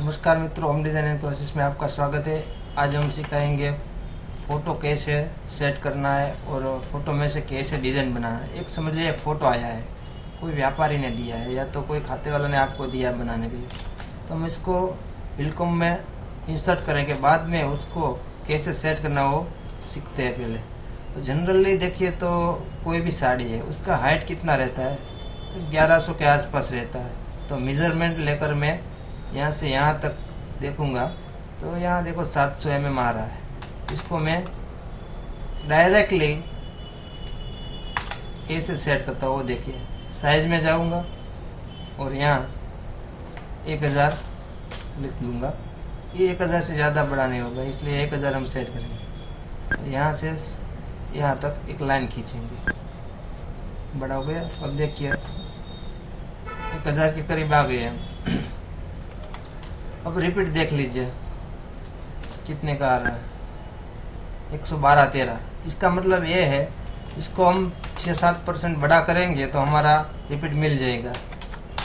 नमस्कार मित्रों, home design and classes में आपका स्वागत है। आज हम सिखाएंगे फ़ोटो कैसे सेट करना है और फ़ोटो में से कैसे डिज़ाइन बनाना है। एक समझ लीजिए फ़ोटो आया है, कोई व्यापारी ने दिया है या तो कोई खाते वाला ने आपको दिया है बनाने के लिए, तो हम इसको बिल्कुल में इंसर्ट करेंगे। बाद में उसको कैसे सेट करना वो सीखते हैं पहले। तो जनरली देखिए तो कोई भी साड़ी है उसका हाइट कितना रहता है, तो 1100 के आसपास रहता है। तो मेज़रमेंट लेकर मैं यहाँ से यहाँ तक देखूँगा तो यहाँ देखो 700 mm आ रहा है। इसको मैं डायरेक्टली कैसे सेट करता हूँ वो देखिए। साइज में जाऊँगा और यहाँ 1000 लिख लूँगा। ये 1000 से ज़्यादा बड़ा नहीं होगा, इसलिए 1000 हम सेट करेंगे। यहाँ से यहाँ तक एक लाइन खींचेंगे, बड़ा हो गया। अब देखिए 1000 के करीब आ गए हम। अब रिपीट देख लीजिए कितने का आ रहा है, 112-13। इसका मतलब ये है, इसको हम 6-7% बड़ा करेंगे तो हमारा रिपीट मिल जाएगा।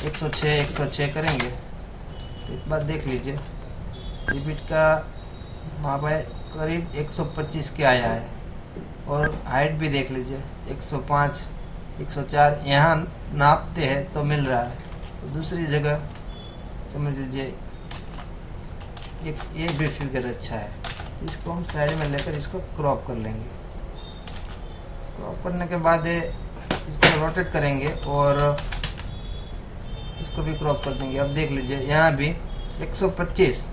106 करेंगे तो एक बात देख लीजिए, रिपीट का माप है करीब 125 के आया है। और हाइट भी देख लीजिए 105, 104 यहाँ नापते हैं तो मिल रहा है। तो दूसरी जगह समझ लीजिए ये भी फिगर अच्छा है, तो इसको हम साइड में लेकर इसको क्रॉप कर लेंगे। क्रॉप करने के बाद इसको रोटेट करेंगे और इसको भी क्रॉप कर देंगे। अब देख लीजिए यहाँ भी 125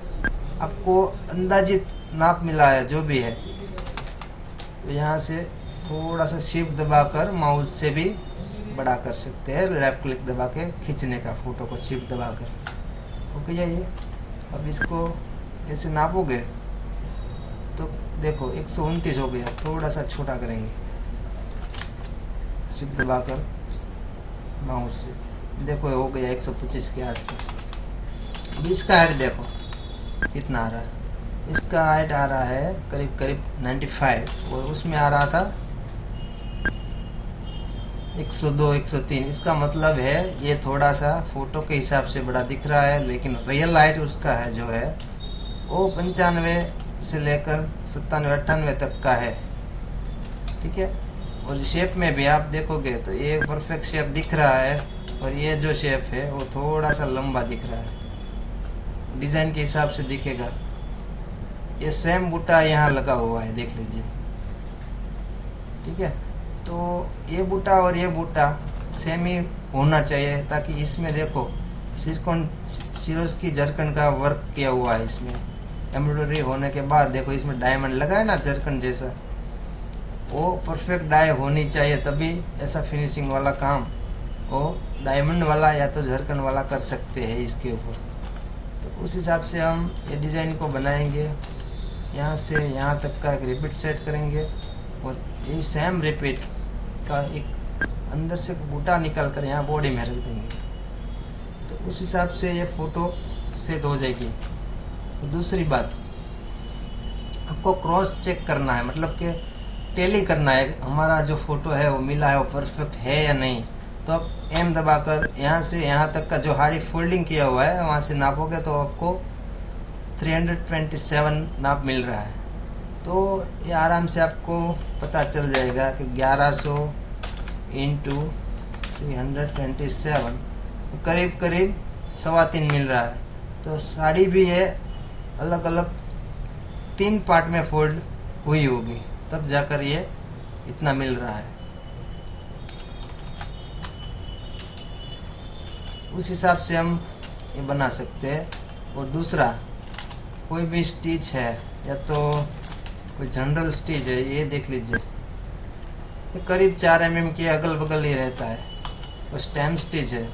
आपको अंदाजित नाप मिला है जो भी है। तो यहाँ से थोड़ा सा शिफ्ट दबाकर माउस से भी बड़ा कर सकते हैं, लेफ्ट क्लिक दबा के खींचने का, फोटो को शिफ्ट दबाकर। ओके ये अब इसको ऐसे नापोगे तो देखो 129 हो गया। थोड़ा सा छोटा करेंगे शिफ्ट दबाकर माउस से, देखो हो गया 125 के आसपास। अब इसका हाइट देखो कितना आ रहा है। इसका हाइट आ रहा है करीब करीब 95 और उसमें आ रहा था 102, 103। इसका मतलब है ये थोड़ा सा फोटो के हिसाब से बड़ा दिख रहा है, लेकिन रियल हाइट उसका है जो है वो 95 से लेकर 97, 98 तक का है। ठीक है। और शेप में भी आप देखोगे तो ये परफेक्ट शेप दिख रहा है, और ये जो शेप है वो थोड़ा सा लंबा दिख रहा है, डिज़ाइन के हिसाब से दिखेगा। ये सेम बूटा यहाँ लगा हुआ है, देख लीजिए। ठीक है, तो ये बूटा और ये बूटा सेम ही होना चाहिए, ताकि इसमें देखो सिरोज की झरकन का वर्क किया हुआ है। इसमें एम्ब्रॉयडरी होने के बाद देखो इसमें डायमंड लगा है ना, झरकन जैसा, वो परफेक्ट डाई होनी चाहिए, तभी ऐसा फिनिशिंग वाला काम वो डायमंड वाला या तो झरकन वाला कर सकते हैं इसके ऊपर। तो उस हिसाब से हम ये डिज़ाइन को बनाएंगे। यहाँ से यहाँ तक का एक रिपीट सेट करेंगे और ये सेम रिपीट का एक अंदर से बूटा निकाल कर यहाँ बॉडी में रख देंगे। तो उस हिसाब से ये फ़ोटो सेट हो जाएगी। दूसरी बात, आपको क्रॉस चेक करना है, मतलब कि टैली करना है हमारा जो फ़ोटो है वो मिला है वो परफेक्ट है या नहीं। तो आप एम दबाकर यहाँ से यहाँ तक का जो हार्डी फोल्डिंग किया हुआ है वहाँ से नापोगे तो आपको 327 नाप मिल रहा है। तो ये आराम से आपको पता चल जाएगा कि 1100 इंटू 327 तो करीब करीब 3.25 मिल रहा है। तो साड़ी भी है अलग अलग 3 पार्ट में फोल्ड हुई होगी, तब जाकर ये इतना मिल रहा है। उस हिसाब से हम ये बना सकते हैं। और दूसरा, कोई भी स्टिच है या तो कोई जनरल स्टिच है, ये देख लीजिए ये करीब 4 mm के अगल बगल ही रहता है। और स्टैम्प स्टिच है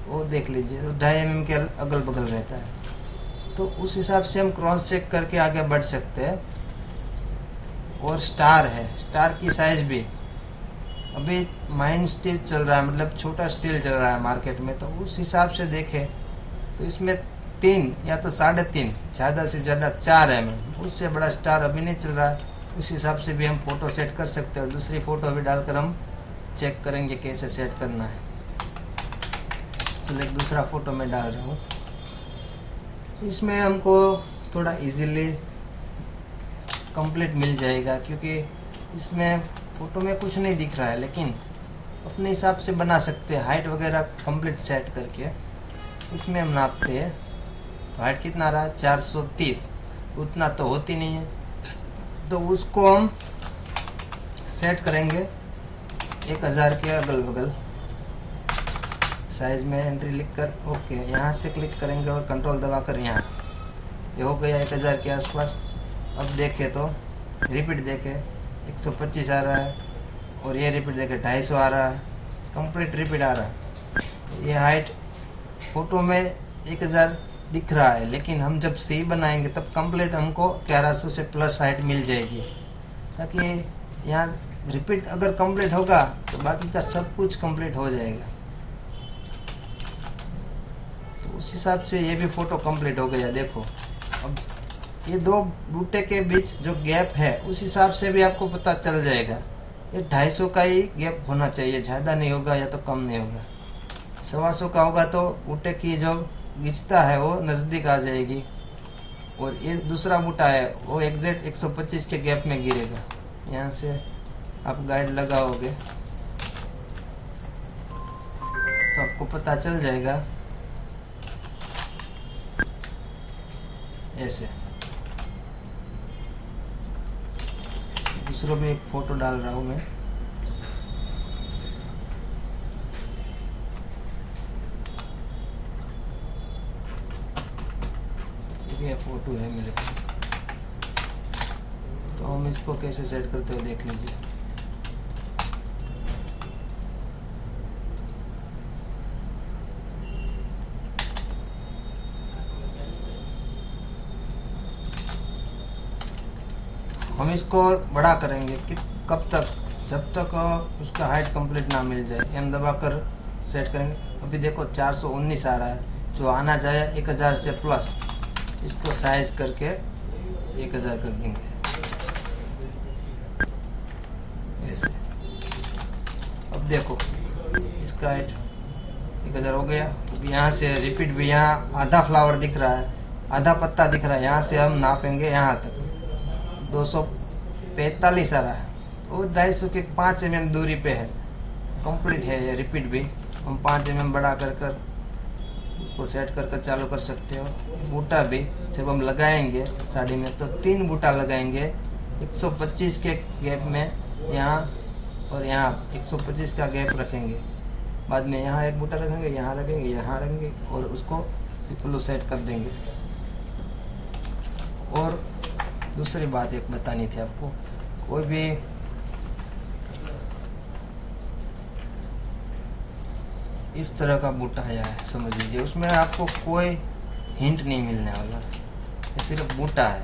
वो देख लीजिए तो 2.5 mm के अगल बगल रहता है। तो उस हिसाब से हम क्रॉस चेक करके आगे बढ़ सकते हैं। और स्टार है, स्टार की साइज भी अभी माइन स्टिच चल रहा है, मतलब छोटा स्टील चल रहा है मार्केट में। तो उस हिसाब से देखें तो इसमें 3 या तो 3.5, ज़्यादा से ज़्यादा 4 mm, उससे बड़ा स्टार अभी नहीं चल रहा है। उस हिसाब से भी हम फ़ोटो सेट कर सकते हैं। दूसरी फ़ोटो भी डालकर हम चेक करेंगे कैसे सेट करना है। चलो एक दूसरा फ़ोटो मैं डाल रहा हूँ। इसमें हमको थोड़ा इजीली कंप्लीट मिल जाएगा, क्योंकि इसमें फ़ोटो में कुछ नहीं दिख रहा है, लेकिन अपने हिसाब से बना सकते हैं। हाइट वगैरह कंप्लीट सेट करके इसमें हम नापते हैं। तो हाइट कितना रहा, 430, उतना तो होती नहीं है, तो उसको हम सेट करेंगे 1000 के अगल बगल। साइज में एंट्री लिख कर ओके, यहाँ से क्लिक करेंगे और कंट्रोल दबाकर यहाँ, ये हो गया 1000 के आसपास। अब देखें तो रिपीट देखें 125 आ रहा है, और ये रिपीट देखें 250 आ रहा है, कंप्लीट रिपीट आ रहा है। ये हाइट फ़ोटो में 1000 दिख रहा है, लेकिन हम जब सही बनाएंगे तब कंप्लीट हमको 1100 से प्लस हाइट मिल जाएगी, ताकि यहाँ रिपीट अगर कंप्लीट होगा तो बाकी का सब कुछ कंप्लीट हो जाएगा। तो उस हिसाब से ये भी फ़ोटो कंप्लीट हो गया। देखो अब ये दो बूटे के बीच जो गैप है उस हिसाब से भी आपको पता चल जाएगा। ये 250 का ही गैप होना चाहिए, ज़्यादा नहीं होगा या तो कम नहीं होगा। 125 का होगा तो बूटे की जो घिंचता है वो नज़दीक आ जाएगी, और ये दूसरा बूटा है वो एग्जैक्ट 125 के गैप में गिरेगा। यहाँ से आप गाइड लगाओगे तो आपको पता चल जाएगा। ऐसे दूसरों में एक फ़ोटो डाल रहा हूँ मैं। ये फ़ोटो है मेरे पास, तो हम इसको कैसे सेट करते हो देख लीजिए। हम इसको बड़ा करेंगे कि कब तक, जब तक उसका हाइट कंप्लीट ना मिल जाए। एम दबाकर सेट करेंगे। अभी देखो 419 आ रहा है, जो आना चाहिए 1000 से प्लस। इसको साइज करके 1000 कर देंगे ऐसे। अब देखो इसका हाइट 1000 हो गया। अब यहाँ से रिपीट भी, यहाँ आधा फ्लावर दिख रहा है, आधा पत्ता दिख रहा है, यहाँ से हम नापेंगे यहाँ तक 245 आ रहा है, तो 250 के 5 mm दूरी पे है, कंप्लीट है ये। रिपीट भी हम 5 mm बढ़ा कर उसको सेट कर चालू कर सकते हो। बूटा भी जब हम लगाएंगे साड़ी में तो 3 बूटा लगाएंगे 125 के गैप में, यहाँ और यहाँ 125 का गैप रखेंगे। बाद में यहाँ एक बूटा रखेंगे, यहाँ रखेंगे, यहाँ रखेंगे, और उसको सिंपल सेट कर देंगे। और दूसरी बात एक बतानी थी आपको, कोई भी इस तरह का बूटा आया है समझ लीजिए, उसमें आपको कोई हिंट नहीं मिलने वाला, ये सिर्फ बूटा है।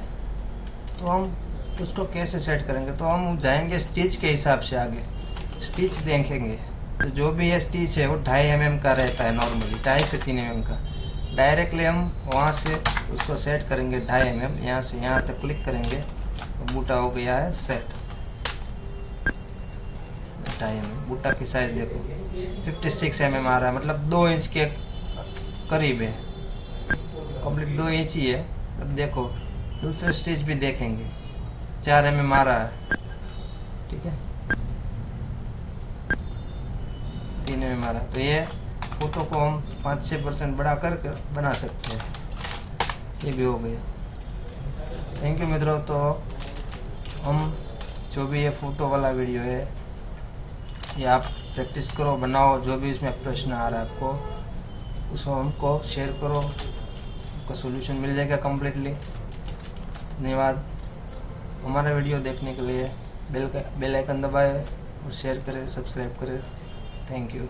तो हम उसको कैसे सेट करेंगे, तो हम जाएंगे स्टिच के हिसाब से आगे, स्टिच देखेंगे। तो जो भी ये स्टिच है वो 2.5 mm का रहता है नॉर्मली, 2.5 से 3 mm का। डायरेक्टली हम वहाँ से उसको सेट करेंगे 2.5 mm, यहाँ से यहाँ तक क्लिक करेंगे तो बूटा हो गया है सेट। 2.5 mm बूटा की साइज देखो 56 mm आ रहा है, मतलब 2 इंच के करीब है, कंप्लीट 2 इंच ही है। अब देखो दूसरे स्टिच भी देखेंगे 4 mm आ रहा है, ठीक है, 3 mm आ रहा है। तो ये फोटो को हम 5-6% बढ़ा कर बना सकते हैं। ये भी हो गया। थैंक यू मित्रों। तो हम जो भी ये फ़ोटो वाला वीडियो है ये आप प्रैक्टिस करो, बनाओ। जो भी इसमें प्रश्न आ रहा है आपको उसको हमको शेयर करो, उसका सोल्यूशन मिल जाएगा कम्प्लीटली। धन्यवाद। हमारा वीडियो देखने के लिए बेल आइकन दबाएं और शेयर करें, सब्सक्राइब करें। Thank you.